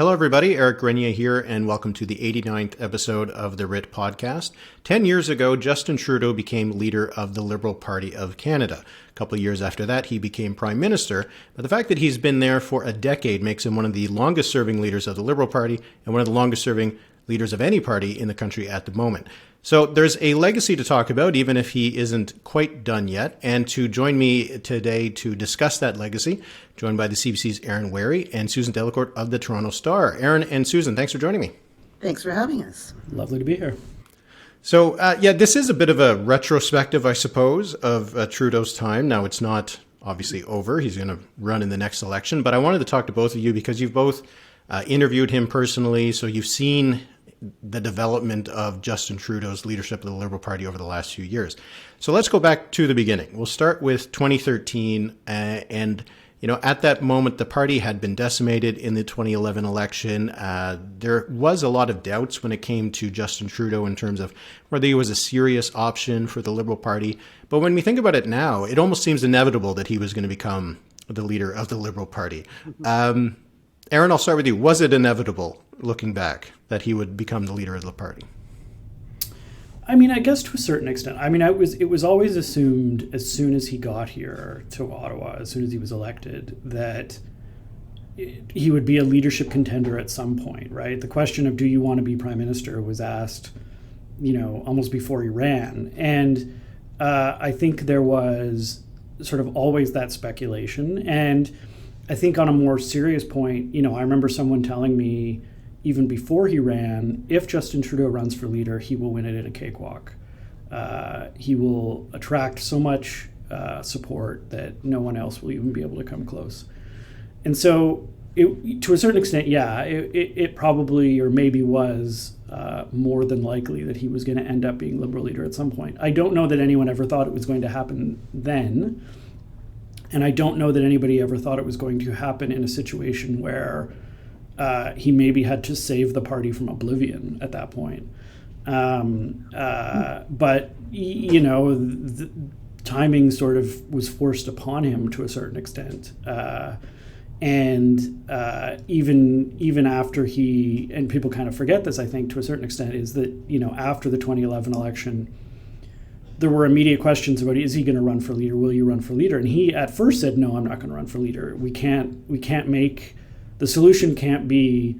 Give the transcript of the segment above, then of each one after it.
Hello, everybody. Eric Grenier here, and welcome to the 89th episode of the Writ podcast. 10 years ago, Justin Trudeau became leader of the Liberal Party of Canada. A couple of years after that, he became Prime Minister. But the fact that he's been there for a decade makes him one of the longest-serving leaders of the Liberal Party and one of the longest-serving leaders of any party in the country at the moment. So there's a legacy to talk about, even if he isn't quite done yet. And to join me today to discuss that legacy, joined by the CBC's Aaron Wherry and Susan Delacourt of the Toronto Star. Aaron and Susan, thanks for joining me. Thanks for having us. Lovely to be here. So, this is a bit of a retrospective, I suppose, of Trudeau's time. Now, it's not obviously over. He's going to run in the next election. But I wanted to talk to both of you because you've both interviewed him personally. So you've seen the development of Justin Trudeau's leadership of the Liberal Party over the last few years. So let's go back to the beginning. We'll start with 2013. And, at that moment, the party had been decimated in the 2011 election. There was a lot of doubts when it came to Justin Trudeau in terms of whether he was a serious option for the Liberal Party. But when we think about it now, it almost seems inevitable that he was going to become the leader of the Liberal Party. Aaron, I'll start with you. Was it inevitable, looking back, that he would become the leader of the party? I mean, I guess to a certain extent. I mean, it was always assumed as soon as he got here to Ottawa, as soon as he was elected, that he would be a leadership contender at some point, right? The question of do you want to be prime minister was asked, almost before he ran. And I think there was sort of always that speculation. And I think on a more serious point, I remember someone telling me even before he ran, if Justin Trudeau runs for leader, he will win it in a cakewalk. He will attract so much support that no one else will even be able to come close. And so to a certain extent, it probably or maybe was more than likely that he was going to end up being Liberal leader at some point. I don't know that anyone ever thought it was going to happen then. And I don't know that anybody ever thought it was going to happen in a situation where he maybe had to save the party from oblivion at that point. But, the timing sort of was forced upon him to a certain extent. And even after and people kind of forget this, I think, to a certain extent, is that, after the 2011 election, there were immediate questions about, is he going to run for leader? Will you run for leader? And he at first said, no, I'm not going to run for leader. We can't make, the solution can't be,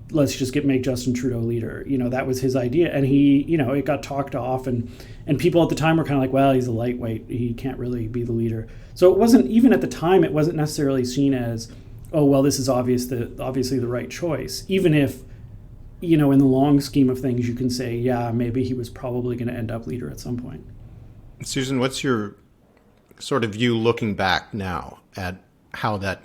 let's just make Justin Trudeau leader. That was his idea. And he, it got talked off and people at the time were kind of like, well, he's a lightweight. He can't really be the leader. So it wasn't, even at the time, it wasn't necessarily seen as, oh, well, this is obviously the right choice. Even if, in the long scheme of things, you can say, yeah, maybe he was probably going to end up leader at some point. Susan, what's your sort of view looking back now at how that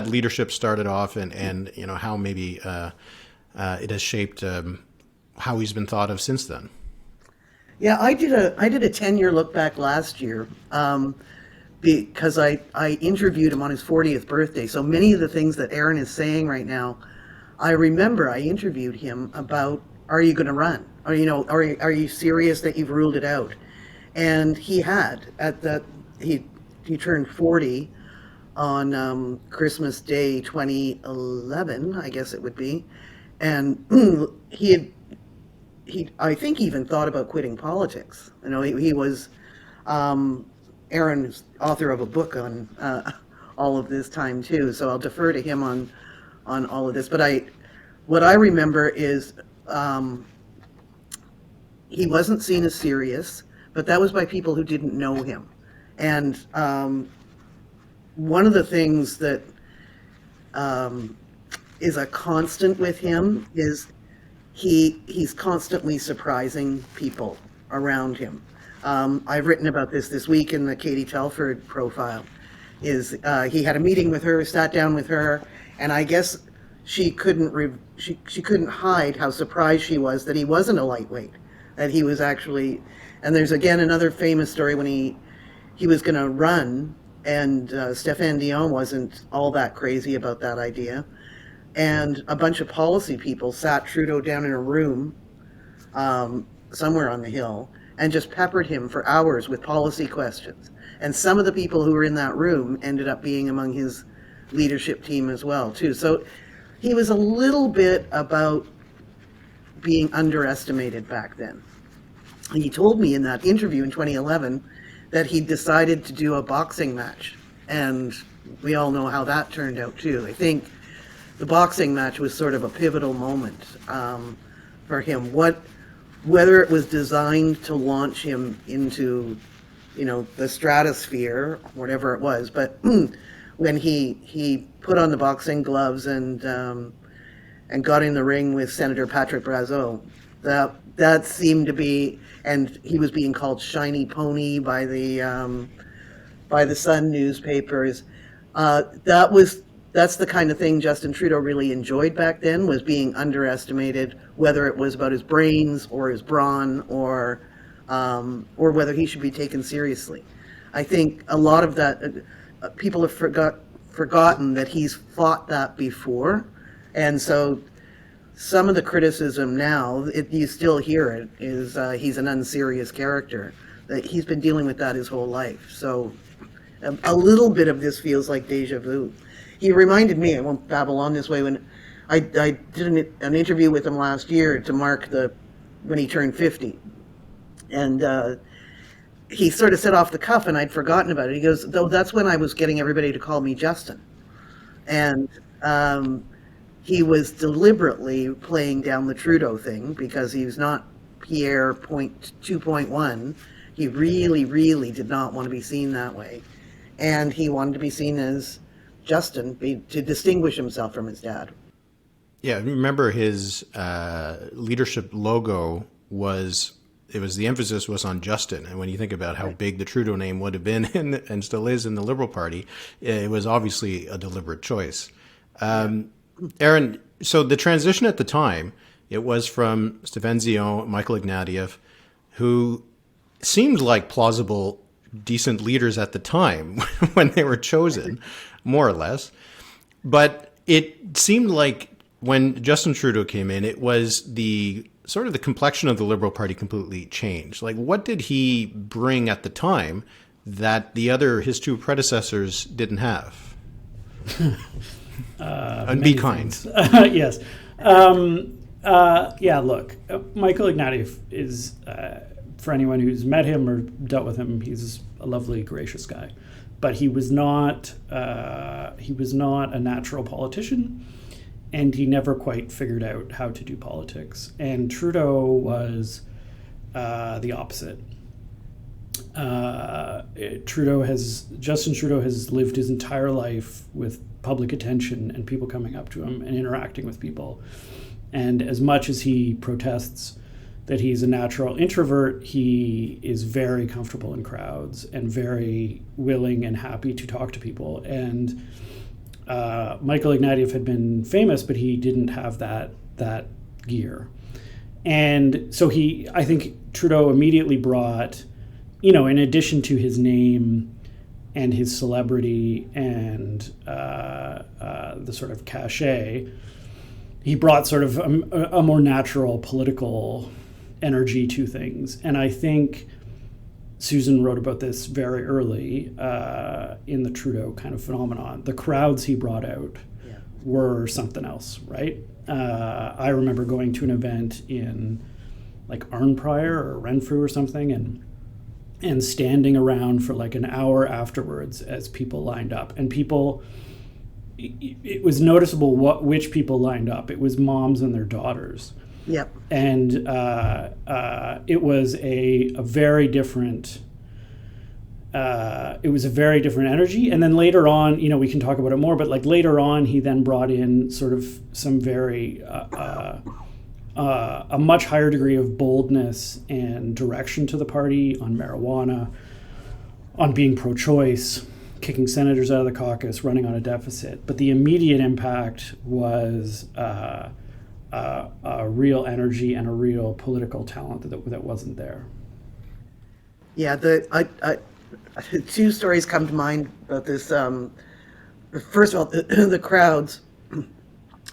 leadership started off and how maybe it has shaped how he's been thought of since then? Yeah, I did a 10-year look back last year because I interviewed him on his 40th birthday. So many of the things that Aaron is saying right now, I remember I interviewed him about, are you going to run? Or, are you serious that you've ruled it out? And he had he turned 40 on Christmas Day 2011, I guess it would be, and he I think even thought about quitting politics. He was Aaron's author of a book on all of this time too, so I'll defer to him on all of this. But what I remember is he wasn't seen as serious, but that was by people who didn't know him. And one of the things that is a constant with him is he's constantly surprising people around him. I've written about this week in the Katie Telford profile. He had a meeting with her, sat down with her, and I guess she couldn't hide how surprised she was that he wasn't a lightweight, that he was actually. And there's again another famous story when he was going to run, and Stéphane Dion wasn't all that crazy about that idea, and a bunch of policy people sat Trudeau down in a room somewhere on the Hill and just peppered him for hours with policy questions. And some of the people who were in that room ended up being among his leadership team as well, too. So he was a little bit about being underestimated back then. He told me in that interview in 2011 that he decided to do a boxing match, and we all know how that turned out too. I think the boxing match was sort of a pivotal moment for him. Whether it was designed to launch him into, the stratosphere, whatever it was, but when he put on the boxing gloves and got in the ring with Senator Patrick Brazeau, that seemed to be, and he was being called Shiny Pony by the Sun newspapers. That's the kind of thing Justin Trudeau really enjoyed back then, was being underestimated, whether it was about his brains or his brawn or whether he should be taken seriously. I think a lot of that, people have forgotten that he's fought that before. And so some of the criticism now, you still hear it, is he's an unserious character. That he's been dealing with that his whole life. So a little bit of this feels like deja vu. He reminded me, I won't babble on this way, when I did an interview with him last year to mark when he turned 50. And he sort of said off the cuff, and I'd forgotten about it. He goes, though that's when I was getting everybody to call me Justin. And he was deliberately playing down the Trudeau thing because he was not Pierre 2.1. He really, really did not want to be seen that way. And he wanted to be seen as Justin, to distinguish himself from his dad. Yeah, remember his leadership logo the emphasis was on Justin. And when you think about how big the Trudeau name would have been and still is in the Liberal Party, it was obviously a deliberate choice. Aaron, so the transition at the time, it was from Stéphane Dion, Michael Ignatieff, who seemed like plausible, decent leaders at the time when they were chosen, more or less. But it seemed like when Justin Trudeau came in, it was the complexion of the Liberal Party completely changed. Like, what did he bring at the time that his two predecessors didn't have? And be kind. Yes. Look, Michael Ignatieff is, for anyone who's met him or dealt with him, he's a lovely, gracious guy. But he was not a natural politician, and he never quite figured out how to do politics. And Trudeau was the opposite. Justin Trudeau has lived his entire life with public attention and people coming up to him and interacting with people. And as much as he protests that he's a natural introvert, he is very comfortable in crowds and very willing and happy to talk to people. And Michael Ignatieff had been famous, but he didn't have that gear. And so I think Trudeau immediately brought, in addition to his name and his celebrity and the sort of cachet, he brought sort of a more natural political energy to things. And I think Susan wrote about this very early in the Trudeau kind of phenomenon. The crowds he brought out were something else, right? I remember going to an event in like Arnprior or Renfrew or something and standing around for like an hour afterwards as people lined up. And it was noticeable which people lined up. It was moms and their daughters. Yep. And it was a very different. It was a very different energy. And then later on, we can talk about it more. But like later on, he then brought in sort of some very a much higher degree of boldness and direction to the party on marijuana, on being pro-choice, kicking senators out of the caucus, running on a deficit. But the immediate impact was a real energy and a real political talent that wasn't there. Yeah, two stories come to mind about this. First of all, the crowds.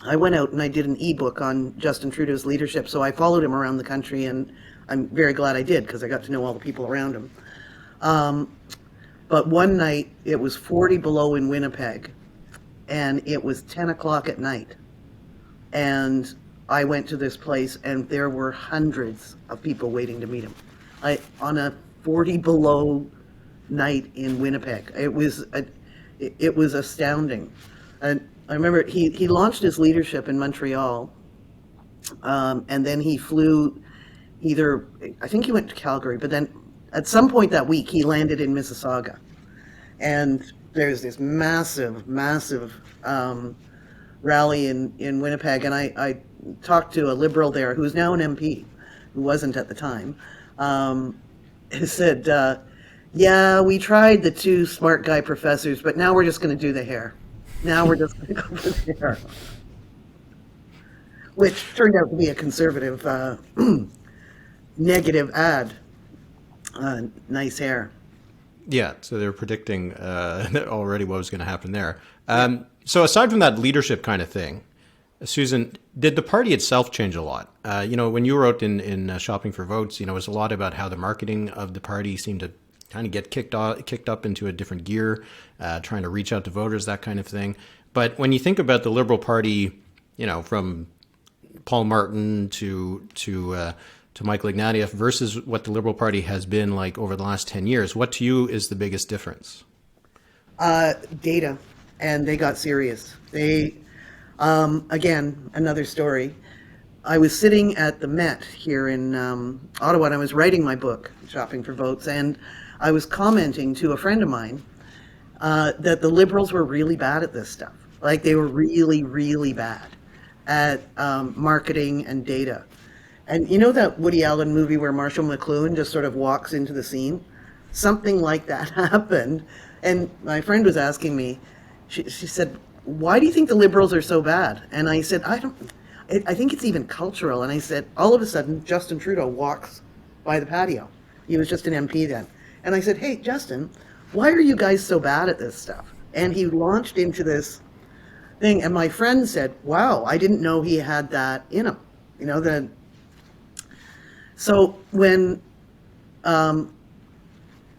I went out and I did an ebook on Justin Trudeau's leadership, so I followed him around the country, and I'm very glad I did because I got to know all the people around him. But one night it was 40 below in Winnipeg, and it was 10 o'clock at night, And I went to this place, and there were hundreds of people waiting to meet him. On a 40 below night in Winnipeg, it was astounding. And I remember he launched his leadership in Montreal, and then he flew I think he went to Calgary, but then at some point that week he landed in Mississauga. And there's this massive rally in Winnipeg, and I talked to a Liberal there who's now an MP, who wasn't at the time, who said, yeah, we tried the 2 smart guy professors, but now we're just going to do the hair. Now we're just going to go for the hair. Which turned out to be a conservative negative ad. Nice hair. Yeah, so they're predicting already what was going to happen there. So aside from that leadership kind of thing, Susan, did the party itself change a lot? When you wrote in Shopping for Votes, it was a lot about how the marketing of the party seemed to kind of get kicked up into a different gear, trying to reach out to voters, that kind of thing. But when you think about the Liberal Party, from Paul Martin to Michael Ignatieff versus what the Liberal Party has been like over the last 10 years, what to you is the biggest difference? Data, and they got serious. They, again, another story. I was sitting at the Met here in Ottawa, and I was writing my book, Shopping for Votes, and I was commenting to a friend of mine that the Liberals were really bad at this stuff. Like, they were really, really bad at marketing and data. And you know that Woody Allen movie where Marshall McLuhan just sort of walks into the scene? Something like that happened. And my friend was asking me, she said, why do you think the Liberals are so bad? And I said, I think it's even cultural. And I said, all of a sudden, Justin Trudeau walks by the patio. He was just an MP then. And I said, hey, Justin, why are you guys so bad at this stuff? And he launched into this thing. And my friend said, wow, I didn't know he had that in him. So when,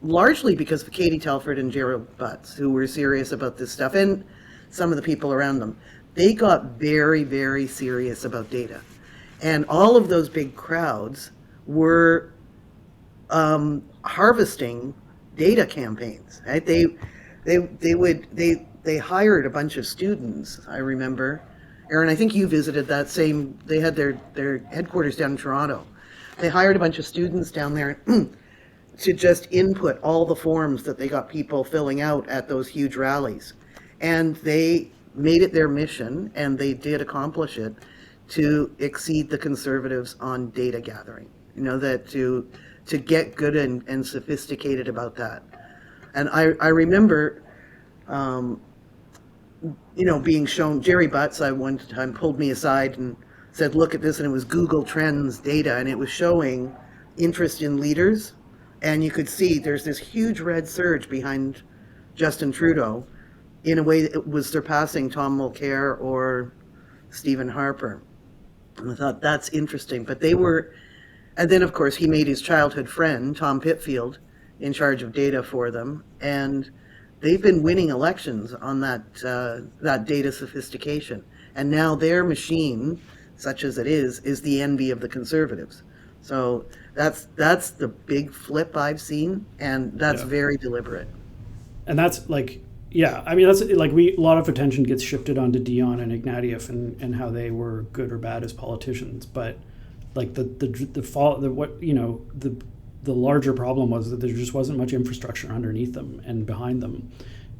largely because of Katie Telford and Gerald Butts, who were serious about this stuff, and some of the people around them, they got very, very serious about data. And all of those big crowds were harvesting data campaigns, right? They hired a bunch of students, I remember. Aaron, I think you visited they had their headquarters down in Toronto. They hired a bunch of students down there to just input all the forms that they got people filling out at those huge rallies. And they made it their mission, and they did accomplish it, to exceed the Conservatives on data gathering. That to get good and sophisticated about that. And I remember, being shown, Jerry Butts, I one time pulled me aside and said, look at this, and it was Google Trends data, and it was showing interest in leaders, and you could see there's this huge red surge behind Justin Trudeau in a way that it was surpassing Tom Mulcair or Stephen Harper. And I thought, that's interesting. But and then of course he made his childhood friend, Tom Pitfield, in charge of data for them, and they've been winning elections on that data sophistication. And now their machine, such as it is the envy of the Conservatives. So that's the big flip I've seen, and that's very deliberate. And that's like, that's like a lot of attention gets shifted onto Dion and Ignatieff and how they were good or bad as politicians, but like the larger problem was that there just wasn't much infrastructure underneath them and behind them,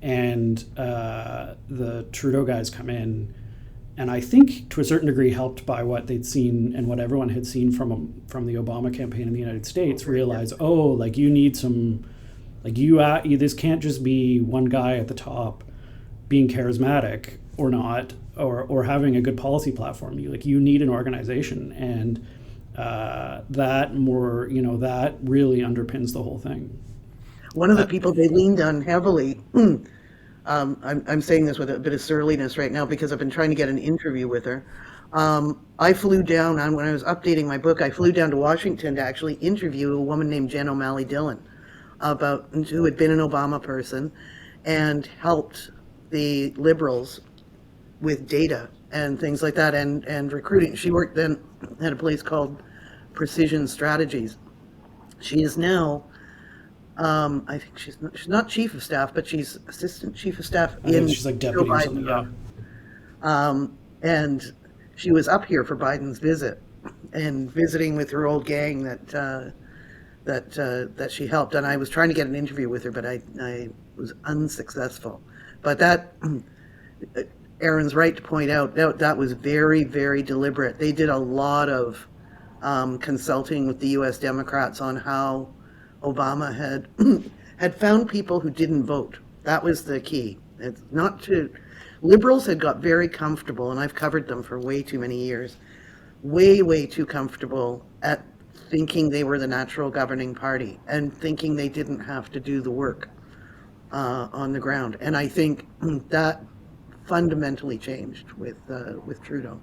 and the Trudeau guys come in. And I think, to a certain degree, helped by what they'd seen and what everyone had seen from the Obama campaign in the United States, realize, you need some, this can't just be one guy at the top being charismatic or not, or having a good policy platform. You need an organization, and that really underpins the whole thing. One of the people they leaned on heavily. I'm saying this with a bit of surliness right now because I've been trying to get an interview with her. I flew down, when I was updating my book, I flew down to Washington to actually interview a woman named Jen O'Malley Dillon, who had been an Obama person and helped the Liberals with data and things like that, and recruiting. She worked then at a place called Precision Strategies. She is now, I think she's not chief of staff, but she's assistant chief of staff in She's like deputy Joe or something. Yeah. And she was up here for Biden's visit and visiting with her old gang that she helped. And I was trying to get an interview with her, but I was unsuccessful. But that, Aaron's right to point out, that was very, very deliberate. They did a lot of consulting with the U.S. Democrats on how Obama had found people who didn't vote. That was the key. It's not to... Liberals had got very comfortable, and I've covered them for way too many years, way too comfortable at thinking they were the natural governing party and thinking they didn't have to do the work on the ground. And I think that fundamentally changed with Trudeau.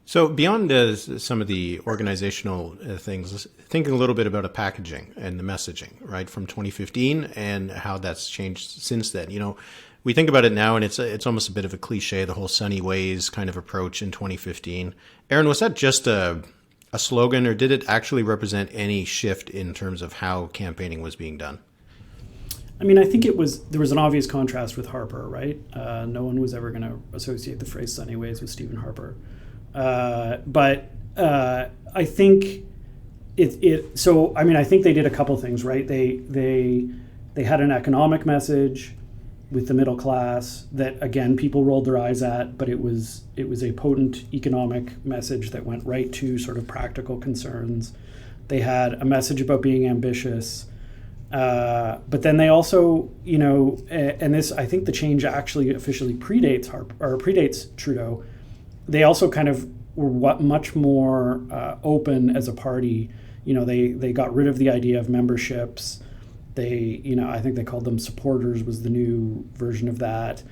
So beyond some of the organizational things, thinking a little bit about a packaging and the messaging, right, from 2015 and how that's changed since then. You know, we think about it now, and it's almost a bit of a cliche, the whole sunny ways kind of approach in 2015. Aaron, was that just a slogan, or did it actually represent any shift in terms of how campaigning was being done? I mean, I think there was an obvious contrast with Harper, right? No one was ever going to associate the phrase sunny ways with Stephen Harper. But I think so, I mean, I think they did a couple things, right? They had an economic message with the middle class that, again, people rolled their eyes at, but it was a potent economic message that went right to sort of practical concerns. They had a message about being ambitious. But then they also, you know, and this, I think the change actually officially predates Trudeau. They also kind of were much more open as a party. You know, they got rid of the idea of memberships. They, you know, I think they called them supporters was the new version of that,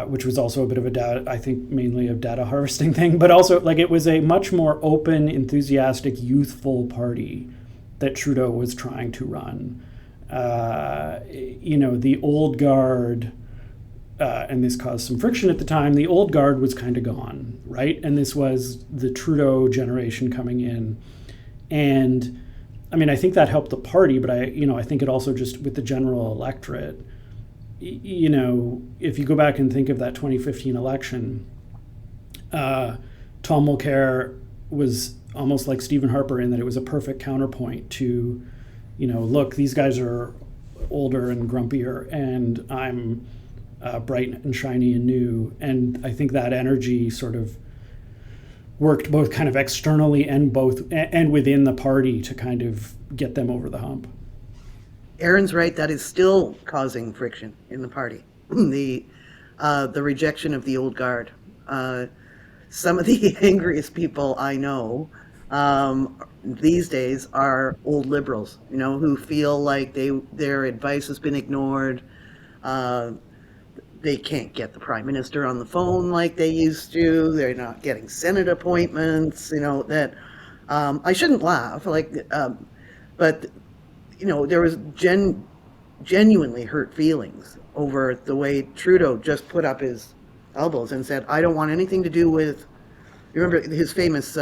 which was also a bit of a data, I think mainly a data harvesting thing, but also like it was a much more open, enthusiastic, youthful party that Trudeau was trying to run. You know, the old guard, and this caused some friction at the time, the old guard was kind of gone, right? And this was the Trudeau generation coming in. And I mean, I think that helped the party, but I think it also just with the general electorate, you know, if you go back and think of that 2015 election, Tom Mulcair was almost like Stephen Harper in that it was a perfect counterpoint to, you know, look, these guys are older and grumpier, and I'm bright and shiny and new. And I think that energy sort of worked both kind of externally and within the party to kind of get them over the hump. Aaron's right. That is still causing friction in the party. The rejection of the old guard. Some of the angriest people I know these days are old liberals, you know, who feel like their advice has been ignored. They can't get the prime minister on the phone like they used to. They're not getting Senate appointments, you know, that I shouldn't laugh, but, you know, there was genuinely hurt feelings over the way Trudeau just put up his elbows and said, I don't want anything to do with, you remember his famous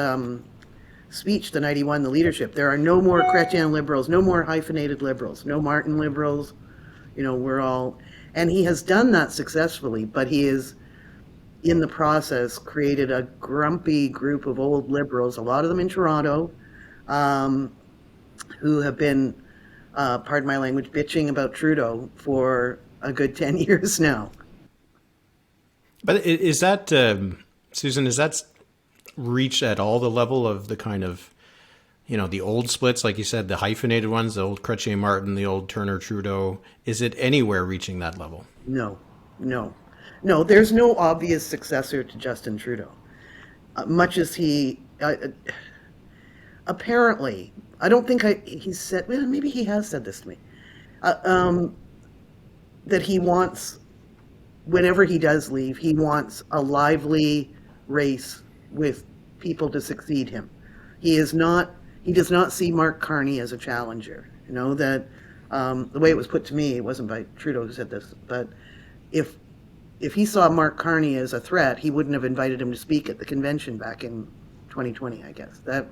speech the night he won the leadership. There are no more Chrétien liberals, no more hyphenated liberals, no Martin liberals, you know, we're all... And he has done that successfully, but he is, in the process, created a grumpy group of old liberals, a lot of them in Toronto, who have been, pardon my language, bitching about Trudeau for a good 10 years now. But is that, Susan, is that reached at all the level of the kind of, you know, the old splits, like you said, the hyphenated ones, the old Chrétien Martin, the old Turner Trudeau? Is it anywhere reaching that level? No. There's no obvious successor to Justin Trudeau. Much as he, apparently, I don't think he said, well, maybe he has said this to me, that he wants, whenever he does leave, he wants a lively race with people to succeed him. He does not see Mark Carney as a challenger. You know, that the way it was put to me, it wasn't by Trudeau who said this, but if if he saw Mark Carney as a threat, he wouldn't have invited him to speak at the convention back in 2020, I guess. That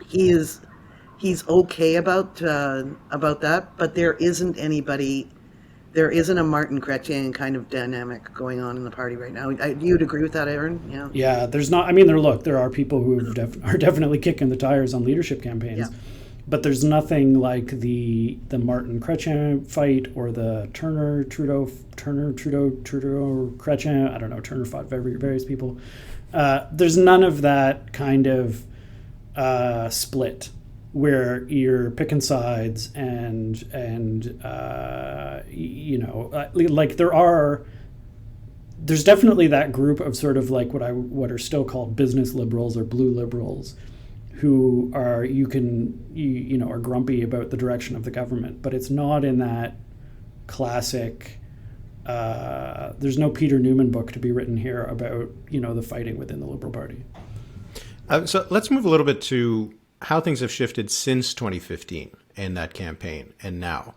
he is he's okay about that, but there isn't a Martin Chrétien kind of dynamic going on in the party right now. You'd agree with that, Aaron? Yeah. Yeah, there's not. I mean, there are people who are definitely kicking the tires on leadership campaigns, Yeah. but there's nothing like the Martin Chrétien fight or the Turner Trudeau Chrétien. I don't know. Turner fought various people. There's none of that kind of split where you're picking sides and like there's definitely that group of sort of like what are still called business liberals or blue liberals who are are grumpy about the direction of the government, but it's not in that classic there's no Peter Newman book to be written here about the fighting within the Liberal Party. So let's move a little bit to how things have shifted since 2015 and that campaign and now.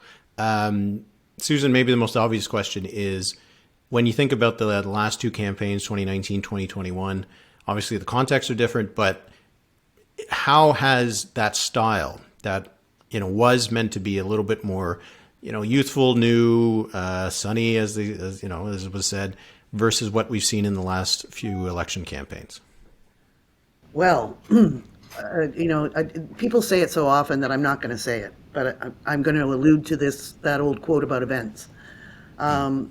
Susan, maybe the most obvious question is, when you think about the last two campaigns, 2019, 2021, obviously the contexts are different, but how has that style that, was meant to be a little bit more, youthful, new, sunny, as it was said, versus what we've seen in the last few election campaigns? Well, people say it so often that I'm not going to say it, but I'm going to allude to that old quote about events. I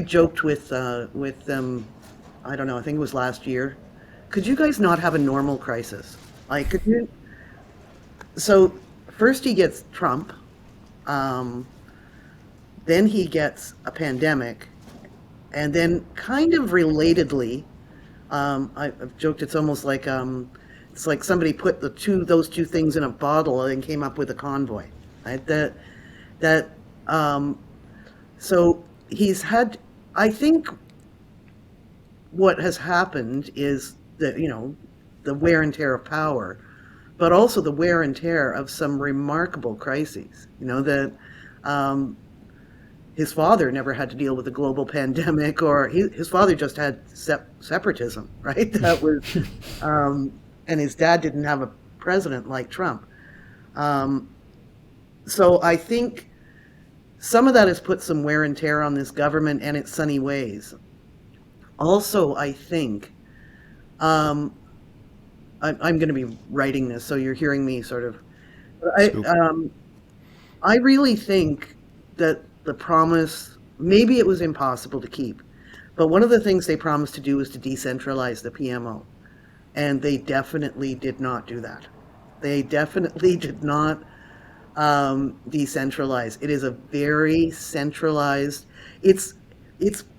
joked with them, I don't know, I think it was last year. Could you guys not have a normal crisis? Like, could you? So first he gets Trump, then he gets a pandemic, and then kind of relatedly, I've joked it's almost like it's like somebody put those two things in a bottle and came up with a convoy. Right? So he's had. I think what has happened is that the wear and tear of power, but also the wear and tear of some remarkable crises. That his father never had to deal with a global pandemic, or his father just had separatism, right? That was, and his dad didn't have a president like Trump. So I think some of that has put some wear and tear on this government and its sunny ways. Also, I think, I'm going to be writing this, so you're hearing me sort of. I really think that the promise, maybe it was impossible to keep, but one of the things they promised to do was to decentralize the PMO. And they definitely did not do that. They definitely did not decentralize. It is a very centralized, it's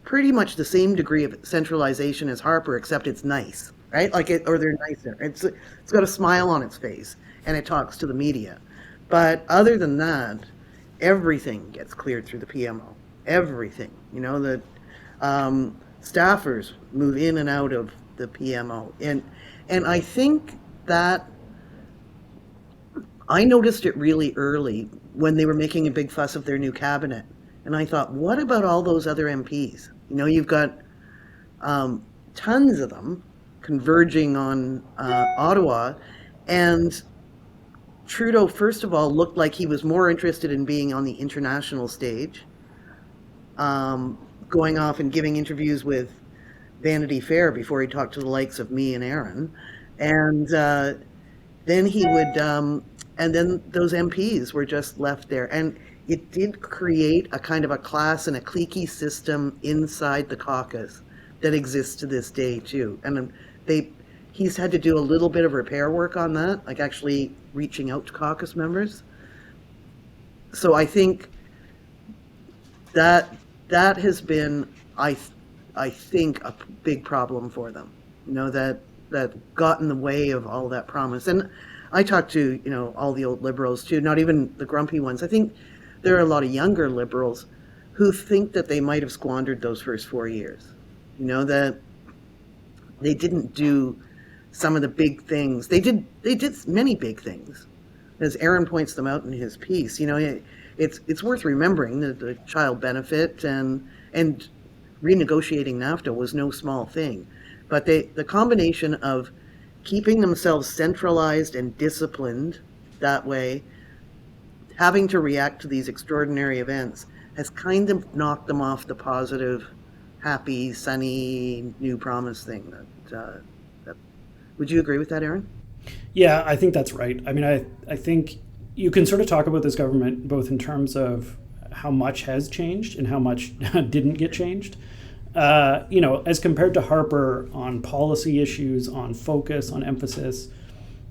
pretty much the same degree of centralization as Harper, except it's nice, right? Or they're nicer. It's got a smile on its face and it talks to the media. But other than that, everything gets cleared through the PMO. Everything, the staffers move in and out of the PMO. And I think that I noticed it really early when they were making a big fuss of their new cabinet. And I thought, what about all those other MPs? You've got tons of them converging on Ottawa. And Trudeau, first of all, looked like he was more interested in being on the international stage, going off and giving interviews with Vanity Fair before he talked to the likes of me and Aaron. And then he would, and then those MPs were just left there. And it did create a kind of a class and a cliquey system inside the caucus that exists to this day too. And he's had to do a little bit of repair work on that, like actually reaching out to caucus members. So I think that has been, I think, a big problem for them, that got in the way of all that promise. And I talked to, all the old liberals too, not even the grumpy ones. I think there are a lot of younger liberals who think that they might have squandered those first 4 years, that they didn't do some of the big things. They did many big things, as Aaron points them out in his piece. it's worth remembering that the child benefit and renegotiating NAFTA was no small thing. But the combination of keeping themselves centralized and disciplined that way, having to react to these extraordinary events, has kind of knocked them off the positive, happy, sunny, new promise thing. Would you agree with that, Aaron? Yeah, I think that's right. I mean, I think you can sort of talk about this government both in terms of how much has changed and how much didn't get changed. As compared to Harper on policy issues, on focus, on emphasis,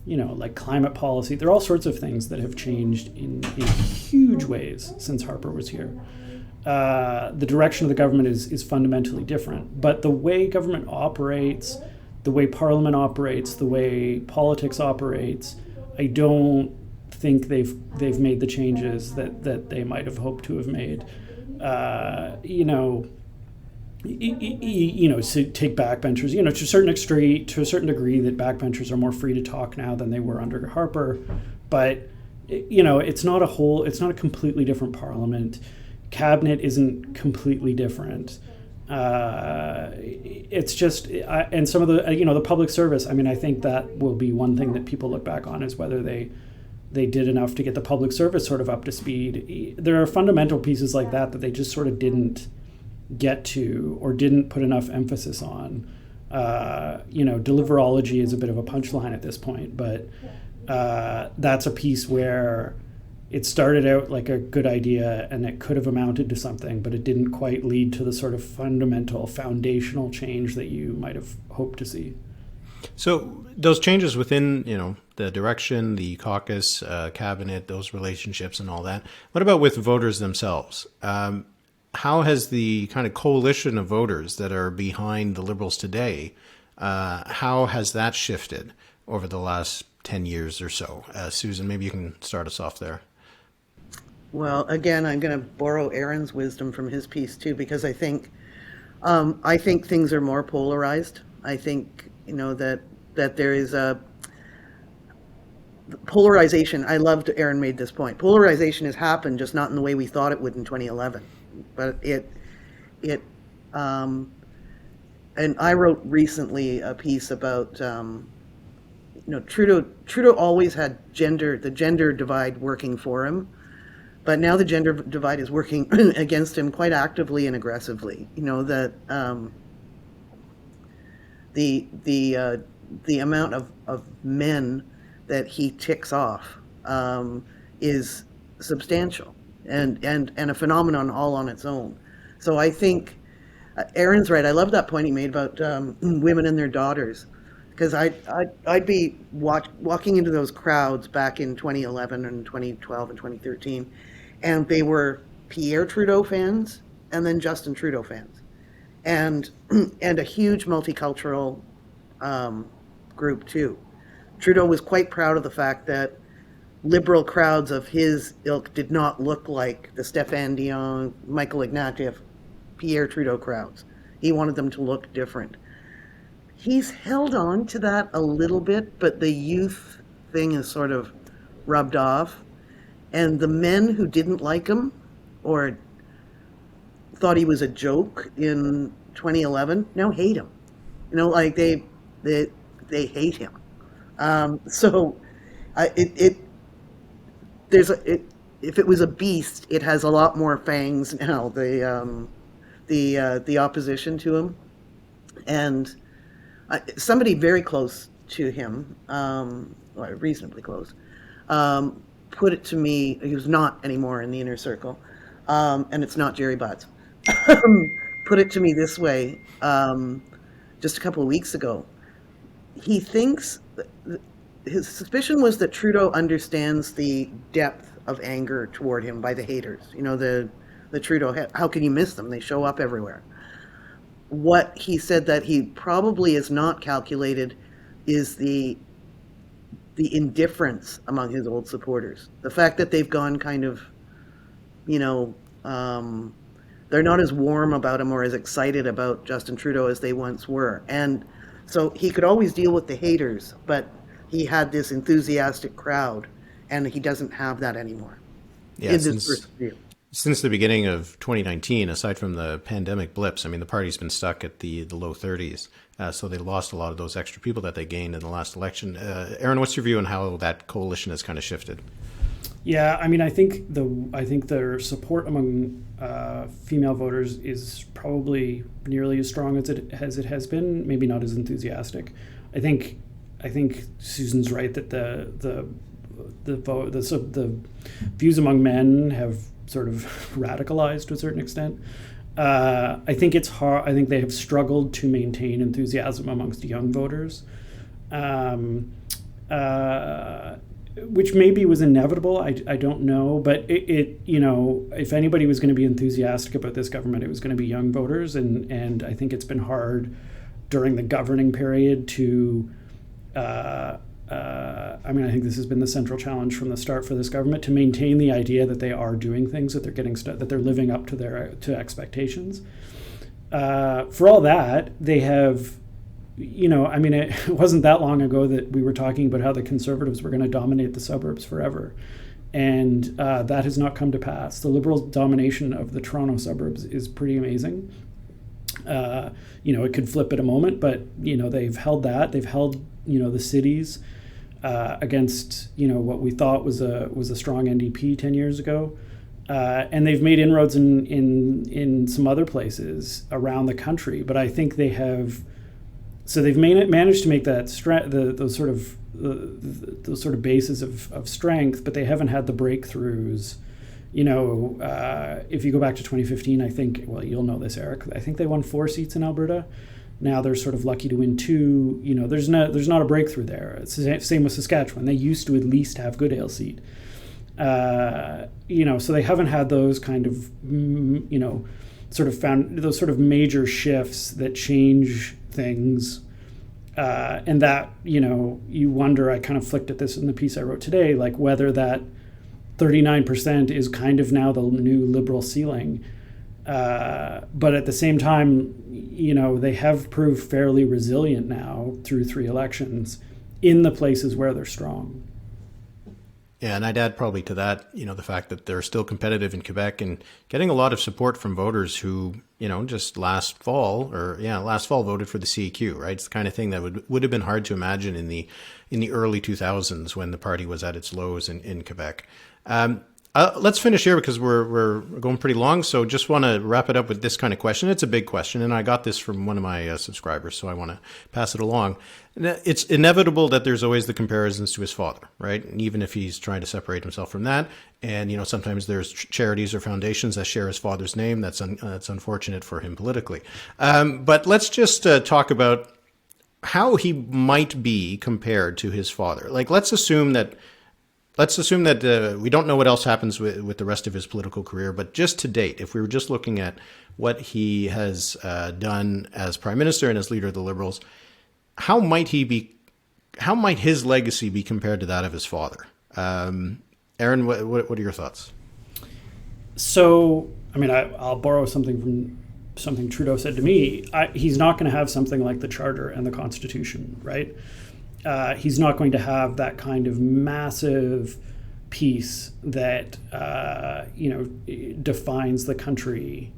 like climate policy, there are all sorts of things that have changed in huge ways since Harper was here. The direction of the government is fundamentally different, but the way government operates, the way Parliament operates, the way politics operates, I don't think they've made the changes that they might have hoped to have made. To take backbenchers, to a certain degree, that backbenchers are more free to talk now than they were under Harper, but it's not a completely different Parliament. Cabinet isn't completely different. It's just, and some of the public service. I mean, I think that will be one thing that people look back on, is whether they did enough to get the public service sort of up to speed. There are fundamental pieces like that they just sort of didn't get to or didn't put enough emphasis on. Deliverology is a bit of a punchline at this point, but that's a piece where it started out like a good idea and it could have amounted to something, but it didn't quite lead to the sort of fundamental foundational change that you might have hoped to see. So those changes within, the direction, the caucus, cabinet, those relationships and all that, what about with voters themselves? How has the kind of coalition of voters that are behind the Liberals today, how has that shifted over the last 10 years or so? Susan, maybe you can start us off there. Well, again, I'm going to borrow Aaron's wisdom from his piece too, because I think things are more polarized. I think, that there is a polarization. I loved Aaron made this point. Polarization has happened, just not in the way we thought it would in 2011. But and I wrote recently a piece about, Trudeau always had the gender divide working for him, but now the gender divide is working against him quite actively and aggressively. That the amount of men that he ticks off is substantial. And a phenomenon all on its own. So I think Aaron's right. I love that point he made about women and their daughters, because I'd be walking into those crowds back in 2011 and 2012 and 2013, and they were Pierre Trudeau fans and then Justin Trudeau fans, and a huge multicultural group too. Trudeau was quite proud of the fact that Liberal crowds of his ilk did not look like the Stéphane Dion, Michael Ignatieff, Pierre Trudeau crowds. He wanted them to look different. He's held on to that a little bit, but the youth thing is sort of rubbed off. And the men who didn't like him or thought he was a joke in 2011 now hate him. They hate him. If it was a beast, it has a lot more fangs now. The opposition to him, and somebody very close to him, or reasonably close, put it to me. He was not anymore in the inner circle, and it's not Jerry Butts. Put it to me this way, just a couple of weeks ago. He thinks. His suspicion was that Trudeau understands the depth of anger toward him by the haters. The Trudeau, how can you miss them? They show up everywhere. What he said that he probably is not calculated is the indifference among his old supporters. The fact that they've gone kind of, they're not as warm about him or as excited about Justin Trudeau as they once were. And so he could always deal with the haters, but he had this enthusiastic crowd, and he doesn't have that anymore. Yeah, in this first view. since the beginning of 2019, aside from the pandemic blips, I mean, the party's been stuck at the low 30s. So they lost a lot of those extra people that they gained in the last election. Aaron, what's your view on how that coalition has kind of shifted? Yeah, I mean, I think their support among female voters is probably nearly as strong as it has been. Maybe not as enthusiastic. I think Susan's right that the views among men have sort of radicalized to a certain extent. I think it's hard. I think they have struggled to maintain enthusiasm amongst young voters. Which maybe was inevitable. I don't know, but it if anybody was going to be enthusiastic about this government, it was going to be young voters, and I think it's been hard during the governing period to. I think this has been the central challenge from the start for this government, to maintain the idea that they are doing things, that they're getting that they're living up to expectations. For all that, they have. It wasn't that long ago that we were talking about how the Conservatives were going to dominate the suburbs forever. And that has not come to pass. The Liberals' domination of the Toronto suburbs is pretty amazing. It could flip at a moment, but, they've held that. They've held, the cities against, what we thought was a strong NDP 10 years ago. And they've made inroads in some other places around the country. But I think they have... So they've managed to make that those sort of bases of strength, but they haven't had the breakthroughs. If you go back to 2015, I think, well, you'll know this, Eric. I think they won 4 seats in Alberta. Now they're sort of lucky to win 2. There's not a breakthrough there. It's the same with Saskatchewan. They used to at least have Goodale seat. So they haven't had those kind of found those sort of major shifts that change things, and that you wonder. I kind of flicked at this in the piece I wrote today, like whether that 39% is kind of now the new Liberal ceiling, but at the same time, they have proved fairly resilient now through 3 elections in the places where they're strong. Yeah, and I'd add probably to that, the fact that they're still competitive in Quebec and getting a lot of support from voters who, just last fall voted for the CEQ, right? It's the kind of thing that would have been hard to imagine in the early 2000s when the party was at its lows in Quebec. Let's finish here because we're going pretty long. So just want to wrap it up with this kind of question. It's a big question, and I got this from one of my subscribers, so I want to pass it along. It's inevitable that there's always the comparisons to his father, right? And even if he's trying to separate himself from that, and sometimes there's charities or foundations that share his father's name. That's unfortunate for him politically. But let's just talk about how he might be compared to his father. Like, let's assume that we don't know what else happens with the rest of his political career, but just to date, if we were just looking at what he has done as Prime Minister and as leader of the Liberals, how might his legacy be compared to that of his father? Aaron, what are your thoughts? So, I'll borrow something from something Trudeau said to me. He's not going to have something like the Charter and the Constitution, right? He's not going to have that kind of massive piece that defines the country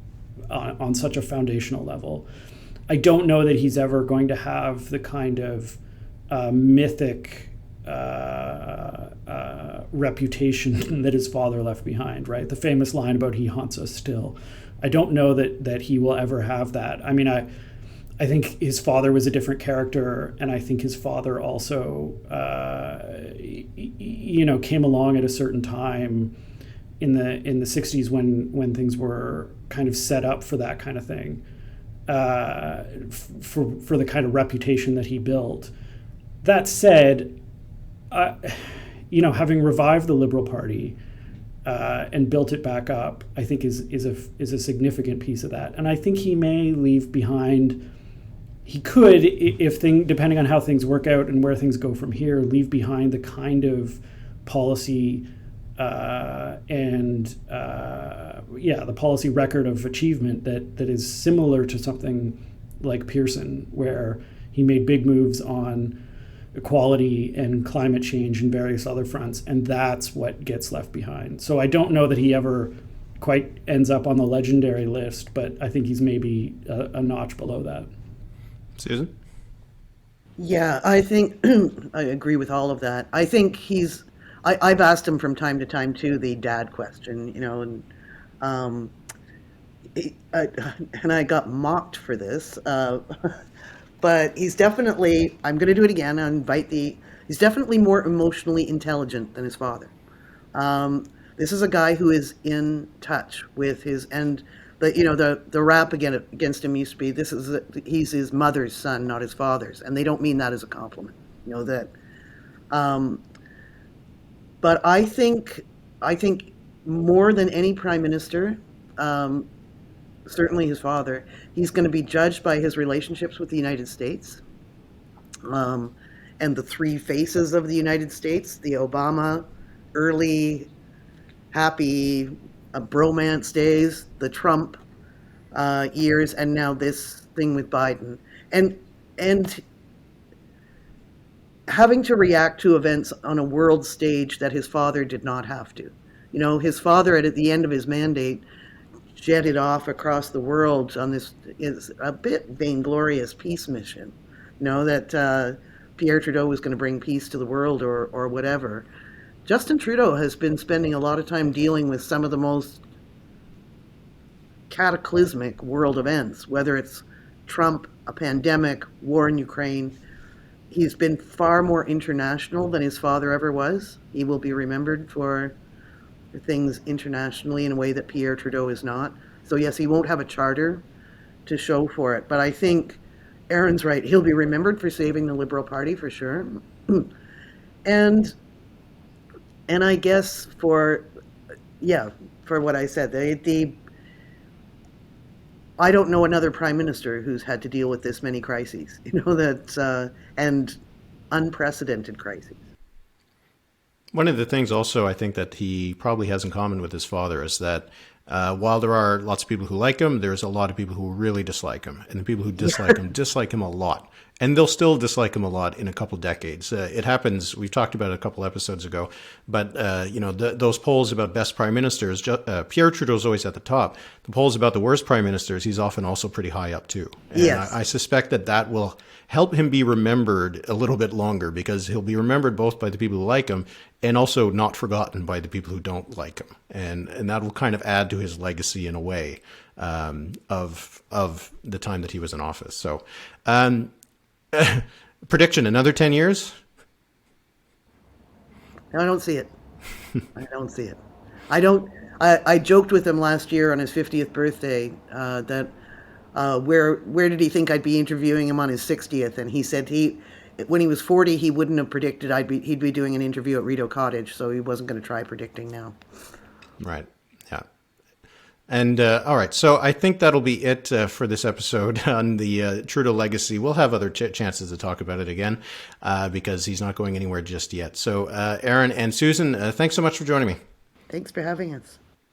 on such a foundational level. I don't know that he's ever going to have the kind of mythic reputation that his father left behind, right? The famous line about "he haunts us still." I don't know that he will ever have that. I think his father was a different character, and I think his father also, came along at a certain time in the 60s when things were kind of set up for that kind of thing, for the kind of reputation that he built. That said, having revived the Liberal Party and built it back up, I think is a significant piece of that, and I think he may leave behind. He could, depending on how things work out and where things go from here, leave behind the kind of policy the policy record of achievement that is similar to something like Pearson, where he made big moves on equality and climate change and various other fronts, and that's what gets left behind. So I don't know that he ever quite ends up on the legendary list, but I think he's maybe a notch below that. Susan? Yeah, I think I agree with all of that. I think I've asked him from time to time too the dad question, and and I got mocked for this, but he's definitely. I'm going to do it again. He's definitely more emotionally intelligent than his father. This is a guy who is in touch with the rap against him used to be he's his mother's son, not his father's, and they don't mean that as a compliment. That. But I think more than any prime minister, certainly his father, he's going to be judged by his relationships with the United States, and the three faces of the United States: the Obama early happy bromance days, the Trump years, and now this thing with Biden, and having to react to events on a world stage that his father did not have to. His father at the end of his mandate jetted off across the world on this is a bit vainglorious peace mission, that Pierre Trudeau was going to bring peace to the world or whatever. Justin Trudeau has been spending a lot of time dealing with some of the most cataclysmic world events, whether it's Trump, a pandemic, war in Ukraine. He's been far more international than his father ever was. He will be remembered for things internationally in a way that Pierre Trudeau is not. So yes, he won't have a charter to show for it. But I think Aaron's right. He'll be remembered for saving the Liberal Party for sure. And I guess for what I said, I don't know another prime minister who's had to deal with this many crises, and unprecedented crises. One of the things also I think that he probably has in common with his father is that while there are lots of people who like him, there's a lot of people who really dislike him. And the people who dislike him a lot. And they'll still dislike him a lot in a couple decades. It happens, we've talked about it a couple episodes ago, but those polls about best prime ministers, Pierre Trudeau's always at the top. The polls about the worst prime ministers, he's often also pretty high up too. And yes. I suspect that will help him be remembered a little bit longer, because he'll be remembered both by the people who like him and also not forgotten by the people who don't like him. And that will kind of add to his legacy in a way of the time that he was in office. So prediction, another 10 years? I don't see it. I don't see it. I joked with him last year on his 50th birthday that where did he think I'd be interviewing him on his 60th? And he said when he was 40, he wouldn't have predicted he'd be doing an interview at Rideau Cottage, so he wasn't going to try predicting now. Right. Yeah. And all right, so I think that'll be it for this episode on the Trudeau legacy. We'll have other chances to talk about it again because he's not going anywhere just yet. So Aaron and Susan, thanks so much for joining me. Thanks for having us.